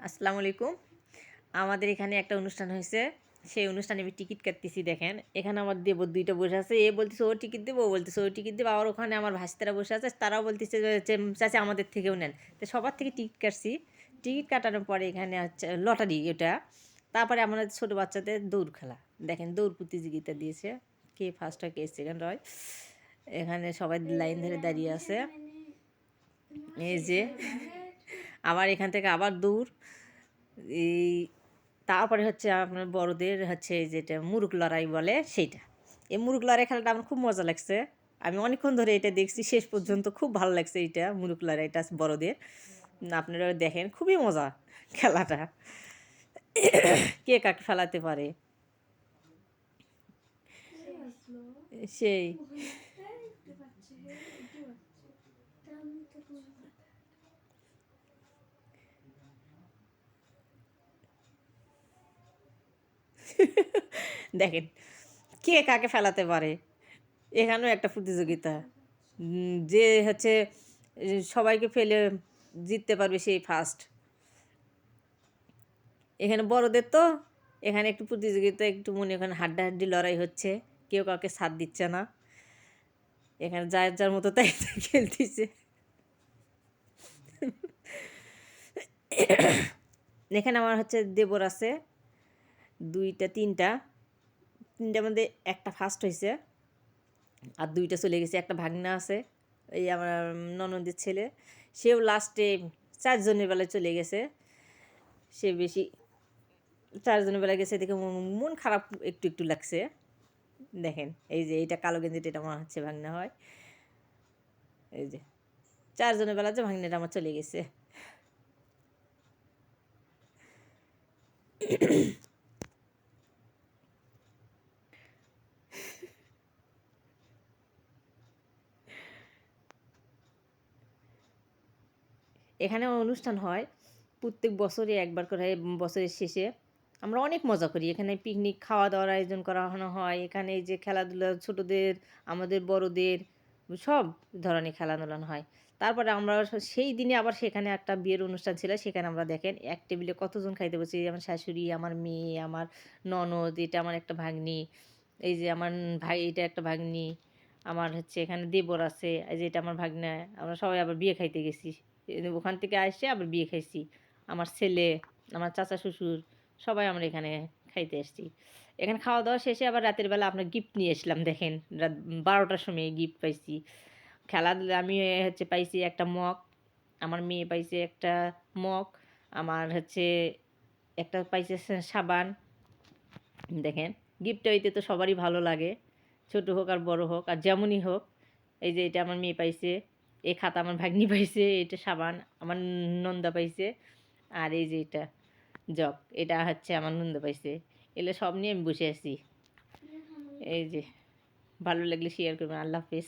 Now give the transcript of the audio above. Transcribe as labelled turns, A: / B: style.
A: আসসালামু আলাইকুম। আমাদের এখানে একটা অনুষ্ঠান হয়েছে, সেই অনুষ্ঠানে আমি টিকিট কাটতেছি। দেখেন এখানে আমার দেবর দুইটা বসে আছে, এ বলতেছে ও টিকিট দেবো, ও বলতেছে ও টিকিট দেবো। আবার ওখানে আমার ভাস্তারা বসে আছে, তারাও বলতেছে যে চাচা আমাদের থেকেও নেন। তো সবার থেকে টিকিট কাটছি। টিকিট কাটানোর পরে এখানে হচ্ছে লটারি এটা। তারপরে আমাদের ছোটো বাচ্চাদের দৌড় খেলা। দেখেন দৌড় প্রতিযোগিতা দিয়েছে, কে ফার্স্ট হয় কে সেকেন্ড হয়। এখানে সবাই লাইন ধরে দাঁড়িয়ে আছে। এই যে আবার এখান থেকে আবার দৌড়। এই তারপরে হচ্ছে আপনার বড়দের হচ্ছে যেটা মুরুগ লড়াই বলে সেইটা। এই মুরুগ লড়াই খেলাটা আমার খুব মজা লাগছে। আমি অনেকক্ষণ ধরে এটা দেখছি, শেষ পর্যন্ত খুব ভালো লাগছে এইটা মুরুগ লড়াইটা বড়দের। আপনারা দেখেন খুবই মজা খেলাটা। কে কাকে ফেলাতে পারে সেই। দেখেন কে কাকে ফেলাতে পারে, এখানেও একটা প্রতিযোগিতা। যে হচ্ছে সবাইকে ফেলে জিততে পারবে সেই ফার্স্ট। এখানে বড়দের তো এখানে একটু প্রতিযোগিতা, একটু মনে এখানে হাড্ডাহাড্ডি লড়াই হচ্ছে, কেউ কাউকে সাথ দিচ্ছে না। এখানে যার যার মতো তাই তাই খেলতেছে। এখানে আমার হচ্ছে দেবর আছে দুইটা তিনটা, তিনটার মধ্যে একটা ফার্স্ট হয়েছে আর দুইটা চলে গেছে। একটা ভাগনা আছে, এই আমার ননদের ছেলে, সেও লাস্টে চারজনের বেলায় চলে গেছে। সে বেশি চারজনের বেলায় গেছে দেখে মন খারাপ একটু একটু লাগছে। দেখেন এই যে এইটা কালো গেঞ্জিটা, এটা আমার হচ্ছে ভাগনা হয়। এই যে চারজনের বেলা যে ভাগনাটা আমার চলে গেছে। এখানে অনুষ্ঠান হয় প্রত্যেক বছরে একবার করে, বছরের শেষে আমরা অনেক মজা করি। এখানে পিকনিক খাওয়া দাওয়ার আয়োজন করানো হয়। এখানে এই যে খেলাধুলা ছোটোদের আমাদের বড়দের সব ধরনের খেলাধুলা হয়। তারপরে আমরা সেই দিনে আবার সেখানে একটা বিয়ের অনুষ্ঠান ছিল, সেখানে আমরা দেখেন এক টেবিলে কতজন খাইতে বসি। আমার শাশুড়ি, আমার মেয়ে, আমার ননদ, এটা আমার একটা ভাগ্নি, এই যে আমার ভাই, এটা একটা ভাগ্নি, আমার হচ্ছে এখানে দেবর আছে, এই যে এটা আমার ভাগ্না। আমরা সবাই আবার বিয়ে খাইতে গেছি, ওখান থেকে আসছে আবার বিয়ে খাইছি। আমার ছেলে, আমার চাচা শ্বশুর, সবাই আমরা এখানে খাইতে আসছি। এখানে খাওয়া দাওয়া শেষে আবার রাতের বেলা আমরা গিফট নিয়ে আসলাম। দেখেন রাত 12টার সময় গিফট পাইছি। খেলাধুলা আমি হচ্ছে পাইছি একটা মগ, আমার মেয়ে পাইছে একটা মগ, আমার হচ্ছে একটা পাইছে সাবান। দেখেন গিফট হইতে তো সবারই ভালো লাগে, ছোট হোক আর বড় হোক আর যেমনই হোক। এই যে এটা আমার মেয়ে পাইছে, এই খাতা আমার ভাগ্নি পাইছে, এটা সাবান আমার নন্দা পাইছে, আর এই যে এটা জগ, এটা হচ্ছে আমার নন্দা পাইছে। এগুলো সব নিয়ে আমি বসে আছি। এই যে ভালো লাগলে শেয়ার করবেন। আল্লাহ হাফিজ।